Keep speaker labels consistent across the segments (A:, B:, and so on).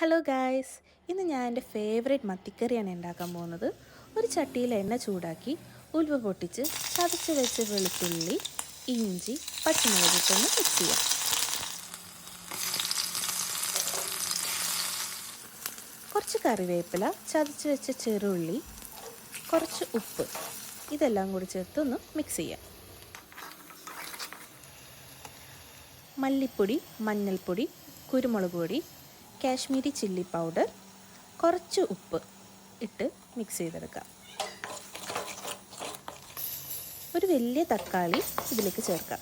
A: Hello guys, ഇന്ന് ഞാൻ എൻ്റെ ഫേവറേറ്റ് മത്തിക്കറിയാണ് ഉണ്ടാക്കാൻ പോകുന്നത്. ഒരു ചട്ടിയിൽ എണ്ണ ചൂടാക്കി ഉലുവ പൊട്ടിച്ച് ചതച്ച് വെച്ച് വെളുത്തുള്ളി, ഇഞ്ചി, പച്ചമുളക് ഇട്ടൊന്ന് മിക്സ് ചെയ്യാം. കുറച്ച് കറിവേപ്പില, ചതച്ച് വെച്ച ചെറുള്ളി, കുറച്ച് ഉപ്പ്, ഇതെല്ലാം കൂടി ചേർത്ത് ഒന്ന് മിക്സ് ചെയ്യാം. മല്ലിപ്പൊടി, മഞ്ഞൾപ്പൊടി, കുരുമുളക് പൊടി, കാശ്മീരി ചില്ലി പൗഡർ, കുറച്ച് ഉപ്പ് ഇട്ട് മിക്സ് ചെയ്തെടുക്കാം. ഒരു വലിയ തക്കാളി ഇതിലേക്ക് ചേർക്കാം.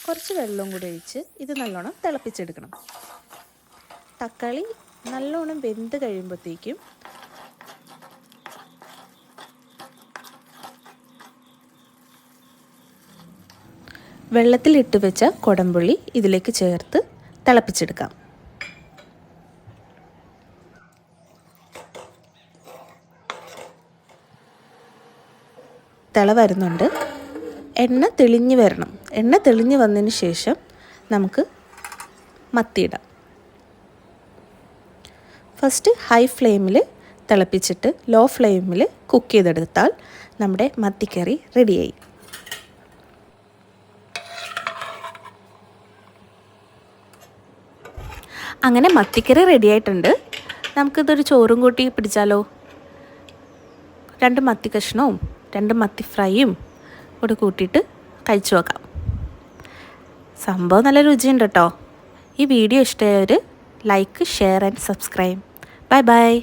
A: കുറച്ച് വെള്ളം കൂടി ഒഴിച്ച് ഇത് നല്ലോണം തിളപ്പിച്ചെടുക്കണം. തക്കാളി നല്ലോണം വെന്ത് കഴിയുമ്പോഴത്തേക്കും വെള്ളത്തിലിട്ട് വെച്ച കൊടംപുളി ഇതിലേക്ക് ചേർത്ത് തിളപ്പിച്ചെടുക്കാം. തിള വരുന്നുണ്ട്. എണ്ണ തെളിഞ്ഞ് വരണം. എണ്ണ തെളിഞ്ഞ് വന്നതിന് ശേഷം നമുക്ക് മത്തിയിടാം. ഫസ്റ്റ് ഹൈ ഫ്ലെയിമിൽ തിളപ്പിച്ചിട്ട് ലോ ഫ്ലെയിമിൽ കുക്ക് ചെയ്തെടുത്താൽ നമ്മുടെ മത്തിക്കറി റെഡിയായി. അങ്ങനെ മത്തിക്കറി റെഡിയായിട്ടുണ്ട്. നമുക്കിതൊരു ചോറും കൂട്ടി പിടിച്ചാലോ? 2 മത്തി കഷ്ണവും 2 മത്തി ഫ്രൈയും കൂടി കൂട്ടിയിട്ട് കഴിച്ചു നോക്കാം. സംഭവം നല്ല രുചിയുണ്ട് കേട്ടോ. ഈ വീഡിയോ ഇഷ്ടമായവർ like, share and subscribe. Bye by.